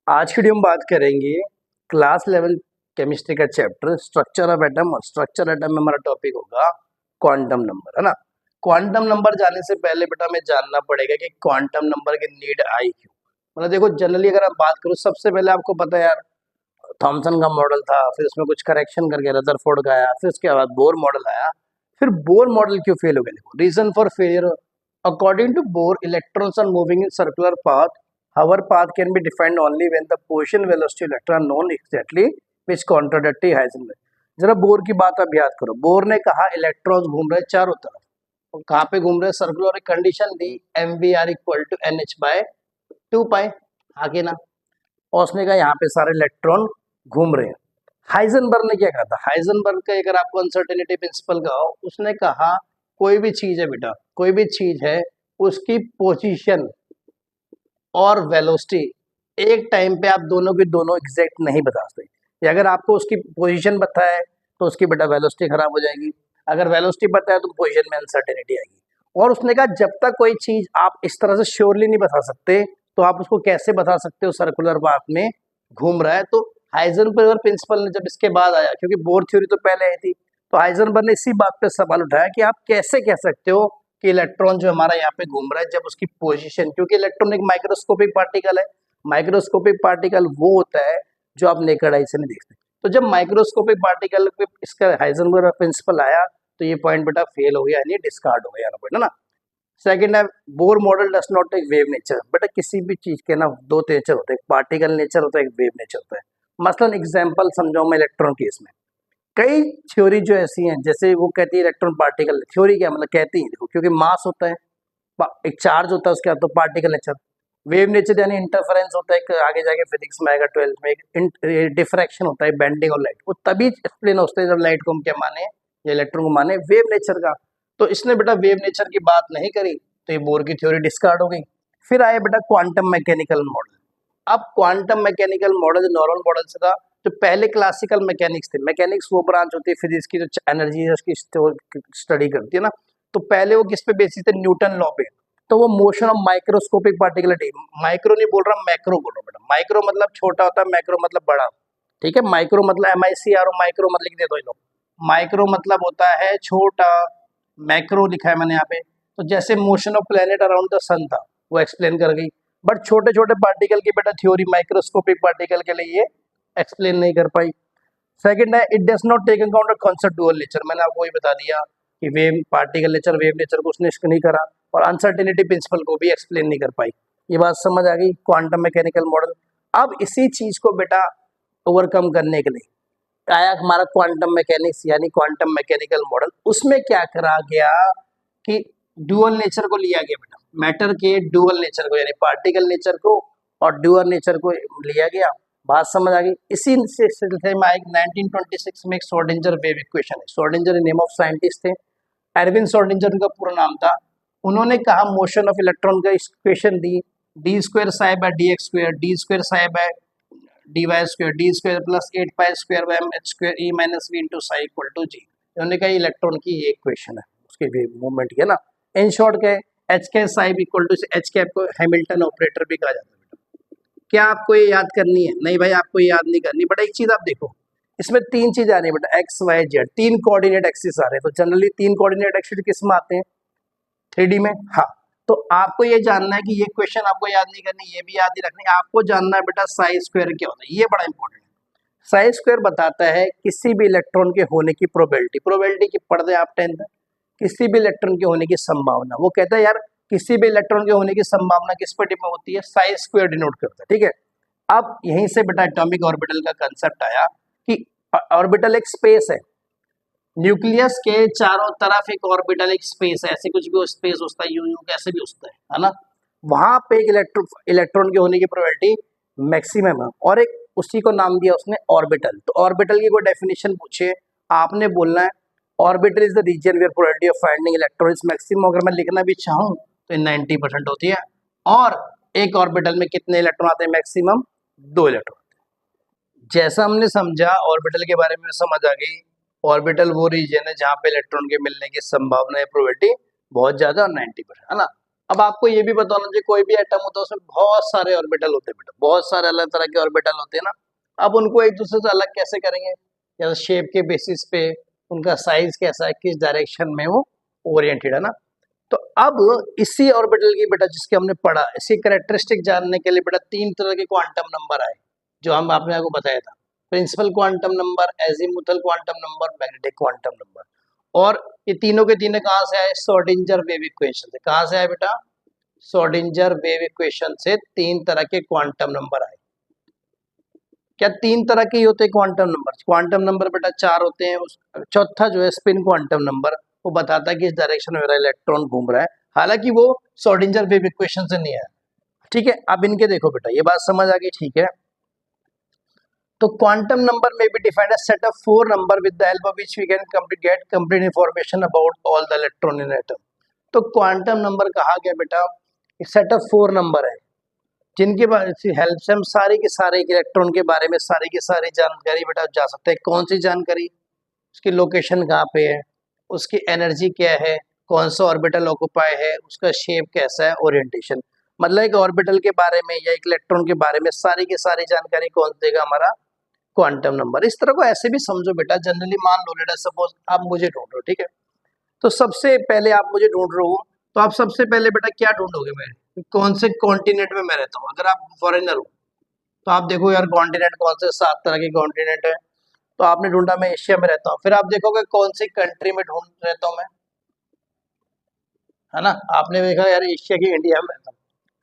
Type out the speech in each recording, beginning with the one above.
आज की वीडियो में बात करेंगे क्लास लेवल केमिस्ट्री का चैप्टर स्ट्रक्चर ऑफ एटम। और स्ट्रक्चर एटम में हमारा टॉपिक होगा क्वांटम नंबर, है ना। क्वांटम नंबर जाने से पहले बेटा हमें जानना पड़ेगा कि क्वांटम नंबर की नीड आई क्यों। मतलब देखो, जनरली अगर आप बात करो, सबसे पहले आपको पता है यार, थॉमसन का मॉडल था, फिर उसमें कुछ करेक्शन करके रदरफोर्ड का आया, फिर उसके बाद बोर मॉडल आया। फिर बोर मॉडल क्यों फेल हो गया? देखो, reason for failure according to Bohr, electrons are moving in circular path. However, path can be defined only when the position velocity electron known exactly, which contradicts Heisenberg. जरा bore की बात आप याद करो। बोर ने कहा इलेक्ट्रॉन्स घूम रहे चारों तरफ, और कहाँ पे घूम रहे? सर्कुलर। कंडीशन दी mvr equal to nh by 2 pi, आगे ना। और उसने कहा यहाँ पे सारे इलेक्ट्रॉन घूम रहे हैं। हाइजेनबर्ग ने क्या कहा था? हाइजेनबर्ग का अगर आपको अनसर्टेनिटी प्रिंसिपल का हो, उसने कहा कोई भी चीज है बेटा, कोई भी चीज है, उसकी पोजीशन और वेलोसिटी एक टाइम पे आप दोनों की दोनों एग्जैक्ट नहीं बता सकते। अगर आपको उसकी पोजीशन पता है तो उसकी बेटा वेलोसिटी खराब हो जाएगी, अगर वेलोसिटी पता है तो पोजीशन में अनसर्टेनिटी आएगी। और उसने कहा जब तक कोई चीज आप इस तरह से श्योरली नहीं बता सकते, तो आप उसको कैसे बता सकते हो सर्कुलर पाथ में घूम रहा है? तो हाइजेनबर्ग प्रिंसिपल ने जब इसके बाद आया, क्योंकि बोर थ्योरी तो पहले आई थी, तो हाइजेनबर्ग ने इसी बात पे सवाल उठाया कि आप कैसे कह सकते हो कि इलेक्ट्रॉन जो हमारा यहाँ पे घूम रहा है, जब उसकी पोजीशन, क्योंकि इलेक्ट्रॉन एक माइक्रोस्कोपिक पार्टिकल है। माइक्रोस्कोपिक पार्टिकल वो होता है जो आप नेकेड आई से नहीं देखते। तो जब माइक्रोस्कोपिक पार्टिकल पे इसका हाइजेनबर्ग प्रिंसिपल आया, तो ये पॉइंट बेटा फेल हो गया, यानी डिस्कार्ड हो गया ना, ना। सेकंड है, Bohr model does not take wave nature. बेटा किसी भी चीज के ना दो नेचर होते हैं, एक पार्टिकल नेचर होता है, एक वेव नेचर होता है। मसलन एग्जांपल समझाऊं मैं इलेक्ट्रॉन केस में, कई थ्योरी जो ऐसी हैं, जैसे वो कहती है इलेक्ट्रॉन पार्टिकल थ्योरी, क्या मतलब कहती है, देखो क्योंकि मास होता है, एक चार्ज होता है उसके बाद, तो पार्टिकल नेचर। वेव नेचर यानी इंटरफेरेंस होता है, एक आगे जाके फिजिक्स में आएगा 12th में, एक डिफ्रैक्शन होता है, बेंडिंग ऑफ लाइट, वो तभी एक्सप्लेन होता है जब लाइट को हम क्या माने, या इलेक्ट्रॉन को माने वेव नेचर का। तो इसने बेटा वेव नेचर की बात नहीं करी, तो ये बोर की थ्योरी डिस्कार्ड हो गई। फिर आया बेटा क्वांटम मैकेनिकल मॉडल। अब quantum mechanical model normal model से था, जो पहले क्लासिकल मैकेनिक्स थे। मैकेनिक्स वो ब्रांच होती है फिजिक्स की जो एनर्जी है उसकी स्टडी करती है ना। तो पहले वो किस पे बेसिस थे? न्यूटन लॉ पे। तो वो motion of microscopic particular, micro नहीं बोल रहा, मैक्रो बोल रहा हूं बेटा। माइक्रो मतलब छोटा होता है, मैक्रो मतलब बड़ा, ठीक है। माइक्रो मतलब MICRO, माइक्रो मतलब लिख दे दो लोग। माइक्रो मतलब होता है छोटा, मैक्रो लिखा है मैंने यहाँ पे। तो जैसे motion of planet around the sun था, वो एक्सप्लेन कर गई। बट छोटे छोटे पार्टिकल की बेटा थ्योरी माइक्रोस्कोपिक पार्टिकल के लिए ये एक्सप्लेन नहीं कर पाई। सेकंड है, it does not take account of concept dual nature. मैंने आपको वही बता दिया कि wave particle nature, wave nature को उसने नहीं करा, और अनसर्टेनिटी प्रिंसिपल को भी एक्सप्लेन नहीं कर पाई। ये बात समझ आ गई, क्वांटम मैकेनिकल मॉडल। अब इसी चीज को बेटा ओवरकम करने के लिए आया हमारा क्वांटम मैकेनिक्स, यानी क्वांटम मैकेनिकल मॉडल। उसमें क्या करा गया कि डुअल नेचर को लिया गया बेटा, मैटर के डुअल नेचर को, यानी पार्टिकल नेचर को और डुअल नेचर को लिया गया। बात समझ आ गई। इसी सिलसिले में एक 1926 में एक श्रोडिंगर वेव इक्वेशन है। श्रोडिंगर नेम ऑफ साइंटिस्ट थे, एरविन श्रोडिंगर उनका पूरा नाम था। उन्होंने कहा मोशन ऑफ इलेक्ट्रॉन का इक्वेशन दी, D square psi by D X square, D square psi by D Y square, D square plus 8 pi square by M H square E minus V into psi equal to जी। उन्होंने कहा electron की ये equation है, उसकी wave movement की, है ना। इन शॉर्ट क्या है, एच के psi equal to H cap को हैमिल्टन ऑपरेटर भी कहा जाता है बेटा। क्या आपको ये याद करनी है? नहीं भाई, आपको ये याद नहीं करनी। बट एक चीज आप देखो, इसमें तीन चीज आ रही है बेटा, एक्स वाई जेड, तीन कोऑर्डिनेट एक्सिस आ रहे हैं। तो जनरली तीन कोऑर्डिनेट एक्सिस किस में आते हैं? 3D में। हाँ, तो आपको ये जानना है कि ये क्वेश्चन आपको याद नहीं करनी, ये भी याद नहीं रखनी। आपको जानना है बेटा साई स्क्वायर क्या होता है, ये बड़ा इंपॉर्टेंट है। साई स्क्वायर बताता है किसी भी इलेक्ट्रॉन के होने की प्रोबेबिलिटी। प्रोबेबिलिटी की पढ़ दें आप 10th, किसी भी इलेक्ट्रॉन के होने की संभावना। वो कहता है यार किसी भी इलेक्ट्रॉन के होने की संभावना किस पर डिपेंड होती है? साई स्क्वायर डिनोट करता है, ठीक है। अब यहीं से बेटा एटॉमिक ऑर्बिटल का कंसेप्ट आया कि ऑर्बिटल एक स्पेस है, न्यूक्लियस के चारों तरफ एक ऑर्बिटल, एक स्पेस है, ऐसे कुछ भी स्पेस होता है, यूं यूं कैसे भी होता है ना। वहां पे एक इलेक्ट्रॉन के होने की प्रोबेबिलिटी मैक्सिमम है, और एक उसी को नाम दिया उसने ऑर्बिटल। तो ऑर्बिटल की कोई डेफिनेशन पूछे, आपने बोलना है orbital is the region where probability of finding electron is maximum. अगर मैं लिखना भी चाहूँ तो 90% होती है। और एक ऑर्बिटल में कितने इलेक्ट्रॉन आते हैं? Maximum 2 electron. जैसा हमने समझा ऑर्बिटल के बारे में समझ आ गई। ऑर्बिटल वो रीजन है जहां पे इलेक्ट्रॉन के मिलने की संभावना है, प्रोबेबिलिटी बहुत ज्यादा, 90%, है ना। अब आपको ये भी बताना चाहिए कोई भी एटम होता है उसमें बहुत सारे ऑर्बिटल होते हैं बेटा, बहुत सारे अलग तरह के ऑर्बिटल होते हैं ना। अब उनको एक दूसरे से अलग कैसे करेंगे, या शेप के बेसिस पे, उनका साइज कैसा है, किस डायरेक्शन में वो ओरिएंटेड है ना। तो अब इसी ऑर्बिटल की बेटा जिसके हमने पढ़ा, इसी कैरेक्टरिस्टिक जानने के लिए बेटा तीन तरह के क्वांटम नंबर आए जो हम आपने आपको बताया था। Principal quantum number, azimuthal quantum number, magnetic quantum number. और ये तीनों के तीनों कहाँ से आए, श्रोडिंगर वेव इक्वेशन से। कहाँ से आए बेटा, श्रोडिंगर वेव इक्वेशन से तीन तरह के क्वांटम नंबर आए। क्या तीन तरह के ही होते हैं क्वांटम नंबर? क्वांटम नंबर बेटा चार होते हैं। उस चौथा जो है स्पिन क्वांटम नंबर, वो बताता है कि इस डायरेक्शन में मेरा इलेक्ट्रॉन घूम रहा है, हालांकि वो श्रोडिंगर वेव इक्वेशन से नहीं आया। ठीक है, अब इनके देखो बेटा, ये बात समझ आ गई, ठीक है। तो क्वांटम नंबर में be defined as set of four number with the help of which we can get complete information about all the electron in atom. तो क्वांटम नंबर कहा गया बेटा सेट ऑफ फोर नंबर है जिनके help से हम सारे के सारे इलेक्ट्रॉन के बारे में सारी की सारी जानकारी बेटा जा सकते हैं। कौन सी जानकारी, उसकी लोकेशन कहाँ पे है, उसकी एनर्जी क्या है, कौन सा ऑर्बिटल ऑक्युपाई है, उसका शेप कैसा है, ओरिएंटेशन। मतलब एक ऑर्बिटल के बारे में या एक इलेक्ट्रॉन के बारे में सारी की सारी जानकारी कौन देगा, हमारा क्वांटम नंबर। इस तरह को ऐसे भी समझो बेटा, जनरली मान लो लेट सपोज आप मुझे ढूंढ रहे हो, ठीक है। तो सबसे पहले आप मुझे ढूंढ रहे हो, तो आप सबसे पहले बेटा क्या ढूंढोगे, मैं कौन से कॉन्टिनेंट में मैं रहता हूँ। अगर आप फॉरेनर हो तो आप देखो यार कॉन्टिनेंट कौन से, 7 तरह के कॉन्टिनेंट है। तो आपने ढूंढा मैं एशिया में रहता हूँ, फिर आप देखोगे कौन सी कंट्री में ढूंढ रहता हूँ मैं, है ना। आपने देखा यार एशिया की इंडिया में रहता हूँ,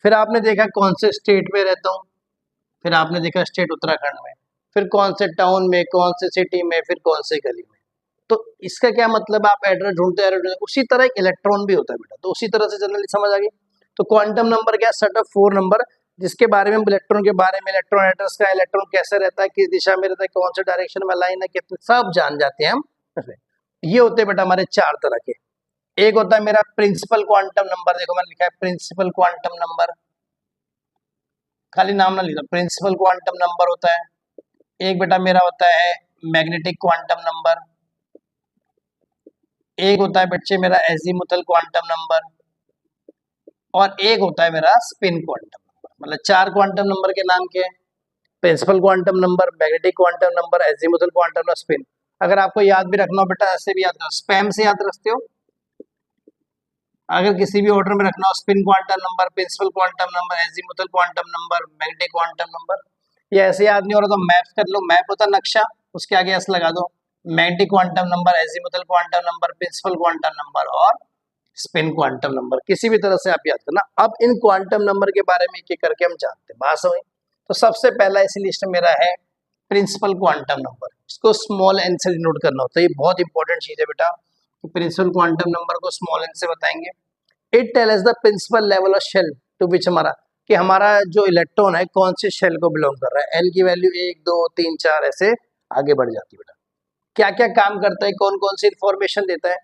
फिर आपने देखा कौन से स्टेट में रहता हूँ, फिर आपने देखा स्टेट उत्तराखंड में, फिर कौन से टाउन में, कौन से सिटी में, फिर कौन से गली में। तो इसका क्या मतलब, आप एड्रेस ढूंढते हैं। उसी तरह एक इलेक्ट्रॉन भी होता है बेटा, तो उसी तरह से जनरली समझ आ गई। तो क्वांटम नंबर क्या, सेट ऑफ फोर नंबर जिसके बारे में, इलेक्ट्रॉन के बारे में, इलेक्ट्रॉन एड्रेस का, इलेक्ट्रॉन कैसे रहता है, किस दिशा में रहता है, कौन से डायरेक्शन में लाइन है, कितने, सब जान जाते हैं हम। ये होते हैं बेटा हमारे चार तरह के। एक होता है मेरा प्रिंसिपल क्वांटम नंबर, देखो मैंने लिखा है प्रिंसिपल क्वांटम नंबर, खाली नाम ना लिखा, प्रिंसिपल क्वांटम नंबर होता है। एक बेटा मेरा होता है मैग्नेटिक क्वांटम नंबर, एक होता है बच्चे मेरा एजीमुथल क्वांटम नंबर, और एक होता है मेरा स्पिन क्वांटम नंबर। मतलब चार क्वांटम नंबर के नाम क्या है, principal quantum number, magnetic quantum number, azimuthal quantum number, spin. अगर आपको याद भी रखना हो बेटा, ऐसे भी याद करो, स्पैम से याद रखते हो, अगर किसी भी ऑर्डर में रखना हो, spin quantum number, principal quantum number, azimuthal quantum number, magnetic quantum number. ये ऐसे याद नहीं हो रहा तो मैप कर लो, मैप होता नक्शा, उसके आगे एस लगा दो। Magnetic quantum number, azimuthal quantum number, principal quantum number और स्पिन क्वांटम नंबर, किसी भी तरह से आप याद करना। अब इन क्वांटम नंबर के बारे में एक एक करके हम जानते हैं, बात समझ। तो सबसे पहला इसी लिस्ट में मेरा है प्रिंसिपल क्वांटम नंबर, इसको स्मॉल एन से डिनोट करना होता है। ये बहुत इंपॉर्टेंट चीज है बेटा, तो प्रिंसिपल क्वांटम नंबर को स्मॉल एन से बताएंगे। It tell us the principal level of shell to which हमारा, कि हमारा जो इलेक्ट्रॉन है कौन से शेल को बिलोंग कर रहा है। एन की वैल्यू 1 2 3 4 ऐसे आगे बढ़ जाती है बेटा। क्या क्या काम करता है, कौन कौन सी इंफॉर्मेशन देता है।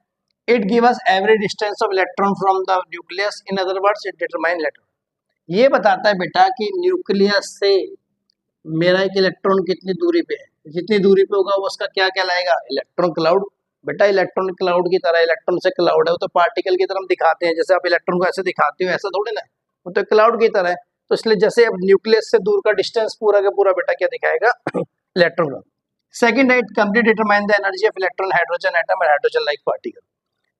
It give us average distance of electron from the nucleus, in other words it determine electron. ये बताता है बेटा कि न्यूक्लियस से मेरा एक इलेक्ट्रॉन कितनी दूरी पे है, जितनी दूरी पे होगा वो उसका क्या कहलाएगा, इलेक्ट्रॉन क्लाउड। बेटा इलेक्ट्रॉन क्लाउड की तरह, इलेक्ट्रॉन से क्लाउड है, वो तो पार्टिकल की तरह हम दिखाते हैं, जैसे आप इलेक्ट्रॉन को ऐसे दिखाते हो, ऐसा थोड़ी ना, वो तो क्लाउड की तरह है। तो इसलिए जैसे अब न्यूक्लियस से दूर का डिस्टेंस पूरा का पूरा बेटा क्या दिखाएगा, इलेक्ट्रॉन क्लाउड। सेकंड है, it complete determine the energy of electron, hydrogen atom और हाइड्रोजन लाइक पार्टिकल।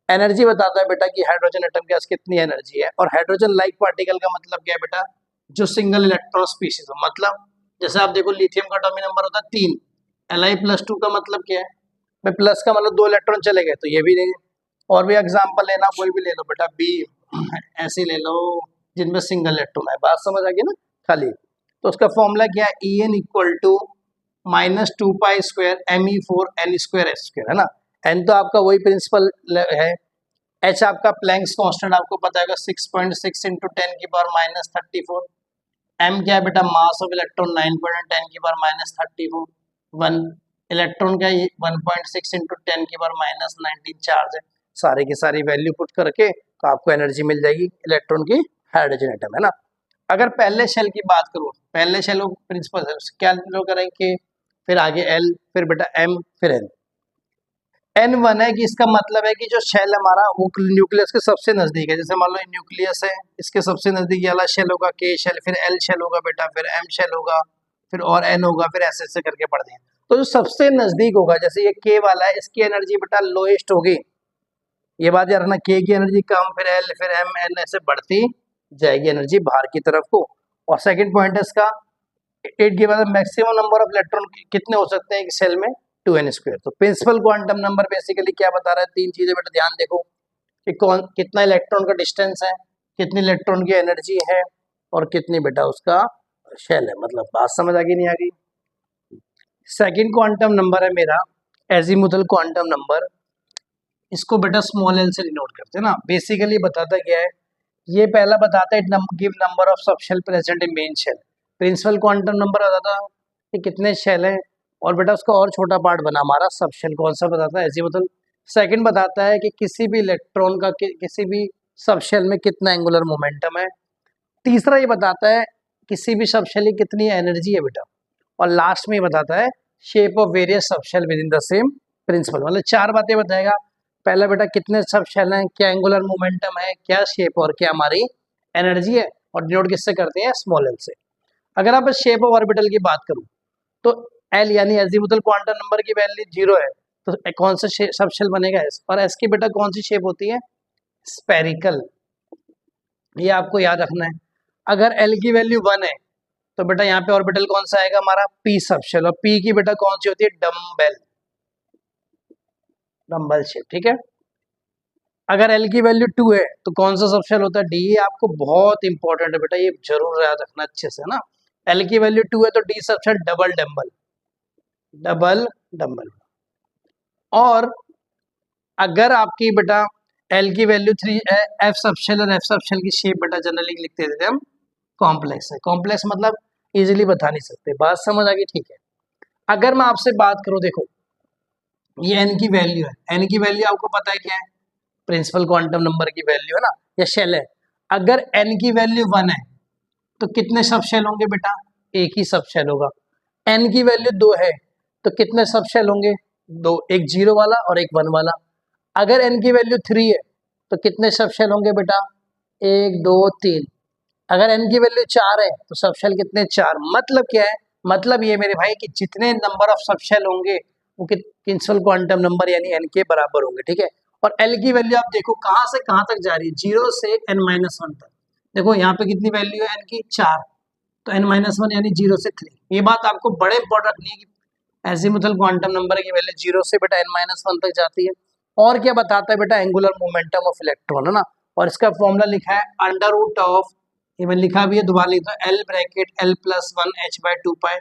एनर्जी बताता है बेटा कि हाइड्रोजन एटम के पास कितनी एनर्जी है, और हाइड्रोजन लाइक पार्टिकल का मतलब क्या है बेटा, जो सिंगल इलेक्ट्रॉन स्पीशीज हो। मतलब जैसे आप देखो लिथियम का एटॉमिक नंबर होता है 3, Li+2 का मतलब क्या है, भाई प्लस का मतलब 2 इलेक्ट्रॉन चले गए, तो ये भी नहीं। और भी एग्जांपल लेना, कोई भी ले लो बेटा, बी ऐसे ले लो जिनमें सिंगल इलेक्ट्रॉन है, बात समझ आ गई ना खाली। तो उसका फॉर्मूला क्या है, En इक्वल टू -2π² Me4n²h², है ना। n तो आपका वही प्रिंसिपल है, h आपका प्लैंक्स कांस्टेंट आपको पता है 6.6 इंटू 10⁻34। m क्या है बेटा, मास ऑफ इलेक्ट्रॉन 9.10⁻34। 1 इलेक्ट्रॉन का 1.6 इंटू 10⁻19 चार्ज है। सारे की सारी वैल्यू पुट करके तो आपको एनर्जी मिल जाएगी इलेक्ट्रॉन की, हाइड्रोजन एटम, है ना। अगर पहले शेल की बात करूं, पहले शेल प्रिंसिपल है क्या करेंगे, फिर आगे L, फिर बेटा M, फिर N। एन वन है कि इसका मतलब है कि जो शेल हमारा वो न्यूक्लियस के सबसे नजदीक है। जैसे मान लो न्यूक्लियस है, इसके सबसे नजदीक ये वाला शेल होगा, के शेल, फिर एल शेल होगा बेटा, फिर एम शेल होगा, फिर और एन होगा, फिर ऐसे ऐसे करके पढ़ते हैं। तो जो सबसे नजदीक होगा, जैसे ये के वाला है, इसकी एनर्जी बेटा लोएस्ट होगी, ये बात याद रखना, के की एनर्जी कम, फिर एल, फिर एम, एन, ऐसे बढ़ती जाएगी एनर्जी बाहर की तरफ को। और सेकंड पॉइंट है इसका, एट के बाद मैक्सिमम नंबर ऑफ इलेक्ट्रॉन कितने हो सकते हैं एक सेल में, 2n²। तो प्रिंसिपल क्वांटम नंबर बेसिकली क्या बता रहा है, तीन चीजें बेटा ध्यान देखो कि कौन कितना इलेक्ट्रॉन का डिस्टेंस है, कितनी इलेक्ट्रॉन की एनर्जी है, और कितनी बेटा उसका शेल है। मतलब बात समझ आ गई नहीं आ गई। सेकंड क्वांटम नंबर है मेरा एजीमुथल क्वांटम नंबर, इसको बेटा स्मॉल एल से डिनोट करते हैं ना। बेसिकली बताता क्या है, ये पहला बताता है give number of sub shell present in main shell. Principal quantum number बताता है कि कितने शेल हैं, और बेटा उसका और छोटा पार्ट बना हमारा सब शेल, कौन सा बताता है, एजीमुथल। सेकंड बताता है कि किसी भी इलेक्ट्रॉन का किसी भी सब शेल में कितना एंगुलर मोमेंटम है। तीसरा ये बताता है किसी भी सब शेल की कितनी एनर्जी है बेटा। और लास्ट में ये बताता है shape of various sub shell within the same principal. मतलब चार बातें बताएगा। पहला बेटा कितने सब शेल हैं, क्या एंगुलर मोमेंटम है, क्या शेप, और क्या हमारी एनर्जी है, और डिनोट किससे करते हैं, स्मॉल एल से। अगर आप शेप ऑफ ऑर्बिटल की बात करूं तो एल यानी एजीमुथल क्वांटम नंबर की वैल्यू 0 है, तो कौन सा सब शेल बनेगा, एस। और एस की बेटा कौन सी शेप होती है, स्पेरिकल, ये आपको याद रखना है। अगर एल की वैल्यू 1 है तो बेटा यहाँ पे ऑर्बिटल कौन सा आएगा, हमारा पी सब शेल, और पी की बेटा कौन सी होती है, डम्बेल, डम्बल शेप, ठीक है। अगर एल की वैल्यू 2 है तो कौन सा सब शेल होता है, डी। आपको बहुत इंपॉर्टेंट है बेटा, ये जरूर याद रखना अच्छे से ना। एल की वैल्यू 2 है तो D sub shell double dumbbell, double dumbbell. और अगर आपकी बेटा एल की वैल्यू 3 है, एफ सब शेल, और एफ सब शेल की शेप बेटा जनरली लिखते थे हम कॉम्प्लेक्स है। कॉम्प्लेक्स मतलब इजीली बता नहीं सकते, बात समझ आ गई, ठीक है। अगर मैं आपसे बात करूं, देखो ये एन की वैल्यू है, एन की वैल्यू आपको पता है क्या है, प्रिंसिपल क्वांटम नंबर की वैल्यू है ना, या शेल है। अगर एन की वैल्यू 1 है तो कितने सब शेल होंगे बेटा, एक ही सब शेल होगा। एन की वैल्यू 2 है तो कितने सब शेल होंगे, दो, एक 0 वाला और एक 1 वाला। अगर एन की वैल्यू 3 है तो कितने सब शेल होंगे बेटा, 1 2 3। अगर एन की वैल्यू 4 है तो सब शेल कितने, 4। मतलब क्या है, मतलब ये मेरे भाई कि जितने नंबर ऑफ सब शेल होंगे वो प्रिंसिपल क्वांटम नंबर यानी एन के बराबर होंगे, ठीक है। और एल की वैल्यू आप देखो कहाँ से कहाँ तक जा रही है, 0 से n-1 तक। देखो यहाँ पे कितनी वैल्यू है एन की, 4, तो n-1 यानी 0 से 3। ये बात आपको बड़े इंपॉर्टेंट रखनी है कि एजीमुथल क्वांटम नंबर की वैल्यू 0 से बेटा n-1 तक जाती है। और क्या बताता है बेटा, एंगुलर मोमेंटम ऑफ इलेक्ट्रॉन, है ना। और इसका फॉर्मूला लिखा है अंडर रूट ऑफ, ये मैं लिखा भी है, दोबारा लिखा है, L bracket L plus 1 h/2 पाई।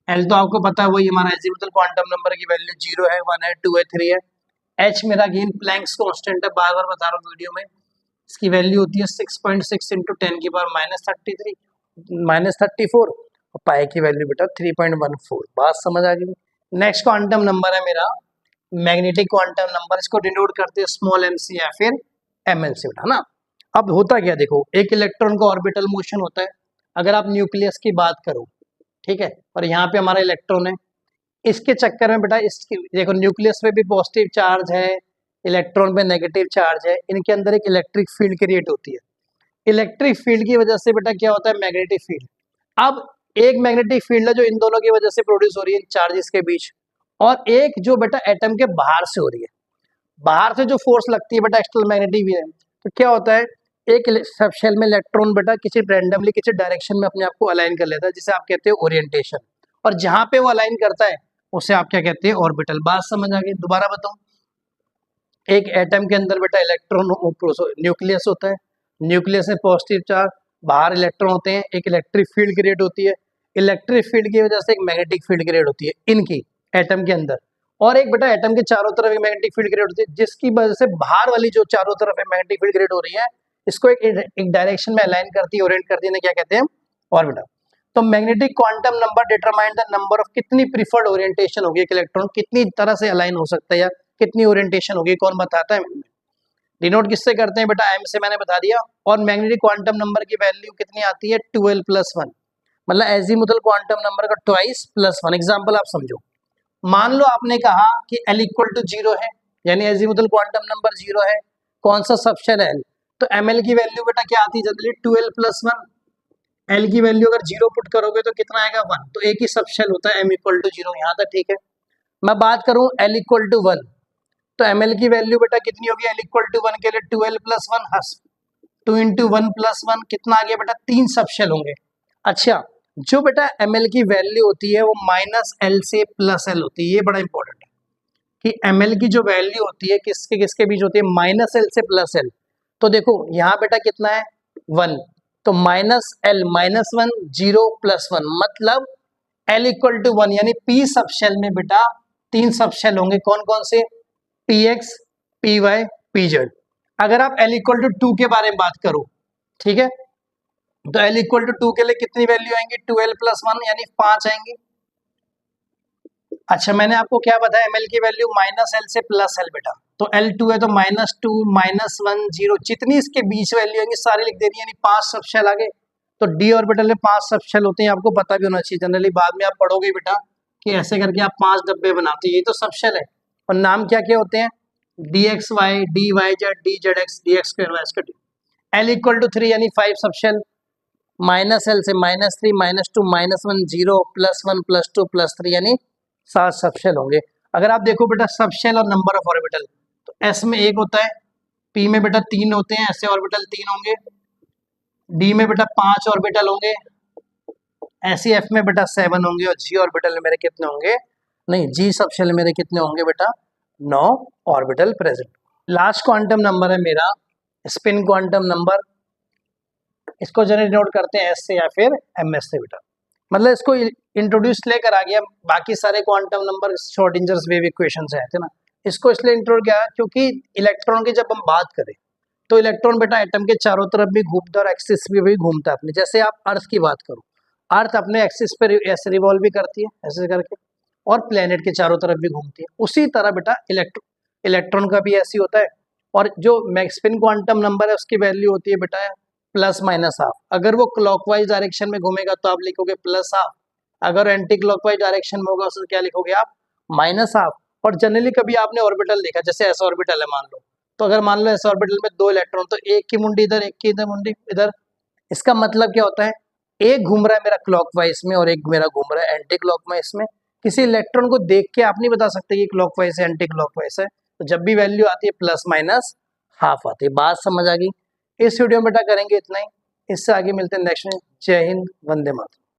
एल तो आपको पता है वही हमारा एजीमुथल क्वांटम नंबर की वैल्यू 0 है, 1 है, 2 है, 3 है। एच मेरा अगेन प्लैंक्स कांस्टेंट है, बार बार बता रहा हूँ वीडियो में, इसकी वैल्यू होती है 6.6 इंटू 10 की पावर -33 -34, और पाई की वैल्यू बेटा 3.14। बात समझ आ गई। नेक्स्ट क्वांटम नंबर है मेरा मैग्नेटिक क्वांटम नंबर, इसको डिनोट करते हैं स्मॉल एम से या फिर एम एल से बेटा ना। अब होता क्या, देखो एक इलेक्ट्रॉन का ऑर्बिटल मोशन होता है। अगर आप न्यूक्लियस की बात करो, ठीक है, और यहाँ पे हमारा इलेक्ट्रॉन है, इसके चक्कर में बेटा इसकी देखो न्यूक्लियस पे भी पॉजिटिव चार्ज है, इलेक्ट्रॉन पे नेगेटिव चार्ज है, इनके अंदर एक इलेक्ट्रिक फील्ड क्रिएट होती है। इलेक्ट्रिक फील्ड की वजह से बेटा क्या होता है, मैग्नेटिक फील्ड। अब एक मैग्नेटिक फील्ड है जो इन दोनों की वजह से प्रोड्यूस हो रही है चार्जेस के बीच, और एक जो बेटा एटम के बाहर से हो रही है। बाहर से जो फोर्स लगती है बेटा एक्सटर्नल मैग्नेटिक फील्ड, तो क्या होता है, एक सब शेल में इलेक्ट्रॉन बेटा किसी रैंडमली किसी डायरेक्शन में अपने आप को अलाइन कर लेता है, जिसे आप कहते हैं ओरिएंटेशन। और जहां पे वो अलाइन करता है उसे आप क्या कहते हैं, ऑर्बिटल। बात समझ आ गई, दोबारा बताऊं, एक एटम के अंदर बेटा इलेक्ट्रॉन न्यूक्लियस होता है, न्यूक्लियस में पॉजिटिव चार्ज, बाहर इलेक्ट्रॉन होते हैं, एक इलेक्ट्रिक फील्ड क्रिएट होती है, इलेक्ट्रिक फील्ड की वजह से एक मैग्नेटिक फील्ड क्रिएट होती है इनकी एटम के अंदर, और एक बेटा एटम के चारों तरफ एक मैग्नेटिक फील्ड क्रिएट होती है, जिसकी वजह से बाहर वाली जो चारों तरफ मैग्नेटिक फील्ड क्रिएट हो रही है इसको एक डायरेक्शन में अलाइन करती है, ओरिएंट करती है, क्या कहते हैं, ऑर्बिटल। तो magnetic quantum number determine the number of कितनी प्रीफर्ड ओरिएंटेशन होगी, एक इलेक्ट्रॉन कितनी तरह से अलाइन हो सकता है या कितनी ओरिएंटेशन होगी, कौन बताता है। डिनोट किससे करते हैं बेटा, एम से, मैंने बता दिया। और मैग्नेटिक क्वांटम नंबर की वैल्यू कितनी आती है, 12 + 1, मतलब एजीमुथल क्वांटम नंबर का ट्वाइस +1। एग्जांपल आप समझो, मान लो आपने कहा कि L इक्वल टू 0 है, यानी एजीमुथल क्वांटम नंबर 0 है, कौन सा सबशेल है L, तो ml की वैल्यू बेटा क्या आती है जनरली 2l प्लस 1। L की वैल्यू अगर 0 पुट करोगे तो कितना आएगा 1, तो एक ही सबशेल होता है m इक्वल टू 0, यहाँ तक ठीक है। मैं बात करूं L इक्वल टू 1, तो ml की वैल्यू बेटा कितनी होगी L इक्वल टू 1 के लिए 2l प्लस 1, 2 इंटू 1 प्लस 1 कितना आ गया बेटा, 3 सबशेल होंगे। अच्छा, जो बेटा ml की वैल्यू होती है वो माइनस एल से प्लस एल होती है, ये बड़ा इंपॉर्टेंट है कि ml की जो वैल्यू होती है किसके किसके बीच होती है, माइनस एल से प्लस एल। तो देखो यहाँ बेटा कितना है 1, तो माइनस एल माइनस 1 0 प्लस 1 मतलब L इक्वल टू 1, यानी P सबशेल में बेटा 3 सबशेल होंगे, कौन कौन से, PX PY PZ। अगर आप L इक्वल टू 2 के बारे में बात करो, ठीक है, तो L इक्वल टू 2 के लिए कितनी वैल्यू आएंगी, 2l प्लस 1 यानी 5 आएंगी। अच्छा, मैंने आपको क्या बताया, ml की वैल्यू माइनस एल से प्लस एल बेटा, तो L2 है तो माइनस 2 माइनस 1 0, जितनी इसके बीच वैल्यू आएंगी सारी लिख देनी, यानी 5 सबशेल आगे। तो d ऑर्बिटल में 5 सबशेल होते हैं, आपको पता भी होना चाहिए, जनरली बाद में आप पढ़ोगे बेटा कि ऐसे करके आप 5 डब्बे बनाते हैं, ये तो सबशेल है। और नाम क्या क्या होते हैं, dxy dyz dzx dx2 y2। L equal to 3 यानी 5 सबशेल, माइनस एल से minus 3 minus 2 minus 1 0 plus 1 plus 2 plus 3 यानी 7 सबशेल होंगे। अगर आप देखो बेटा सबशेल और नंबर ऑफ ऑर्बिटल, तो S में 1 होता है, P में बेटा 3 होते हैं, ऐसे ऑर्बिटल 3 होंगे, D में बेटा 5 ऑर्बिटल होंगे, ऐसे F में बेटा 7 होंगे, और G ऑर्बिटल में मेरे कितने होंगे, नहीं G सबशेल मेरे कितने होंगे बेटा 9 orbital present. Last quantum number है मेरा स्पिन क्वांटम नंबर, इसको जनरली नोट करते हैं S से या फिर MS से बेटा, मतलब इसको इंट्रोड्यूस लेकर आ गया, बाकी सारे क्वांटम नंबर श्रोडिंजर्स वेव इक्वेशन से आए थे ना, इसको इसलिए इंट्रोड्यूस किया क्योंकि इलेक्ट्रॉन की जब हम बात करें तो इलेक्ट्रॉन बेटा एटम के चारों तरफ भी घूमता है और एक्सिस पे भी घूमता है अपने, जैसे आप अर्थ की बात करो, अर्थ अपने एक्सिस पे ऐसे रिवॉल्व भी करती है ऐसे करके, और प्लेनेट के चारों तरफ भी घूमती है, उसी तरह बेटा इलेक्ट्रॉन का भी ऐसे होता है। और जो स्पिन क्वांटम नंबर है उसकी वैल्यू होती है बेटा प्लस माइनस हाफ, अगर वो क्लॉकवाइज डायरेक्शन में घूमेगा तो आप लिखोगे प्लस हाफ, अगर एंटी क्लॉकवाइज डायरेक्शन में होगा उसको क्या लिखोगे आप, माइनस हाफ। और जनरली कभी आपने ऑर्बिटल देखा, जैसे एस ऑर्बिटल है मान लो, तो अगर मान लो एस ऑर्बिटल में 2 इलेक्ट्रॉन, तो एक की मुंडी इधर एक की इधर मुंडी इधर, इसका मतलब क्या होता है, एक घूम रहा है मेरा क्लॉकवाइज में और एक मेरा घूम रहा है एंटी क्लॉकवाइज में। किसी इलेक्ट्रॉन को देख के आप नहीं बता सकते कि क्लॉकवाइज है एंटी क्लॉकवाइज है, तो जब भी वैल्यू आती है प्लस माइनस हाफ आती है। बात समझ आ गई। इस वीडियो में बेटा करेंगे इतना ही, इससे आगे मिलते हैं नेक्स्ट में। जय हिंद, वंदे मातरम।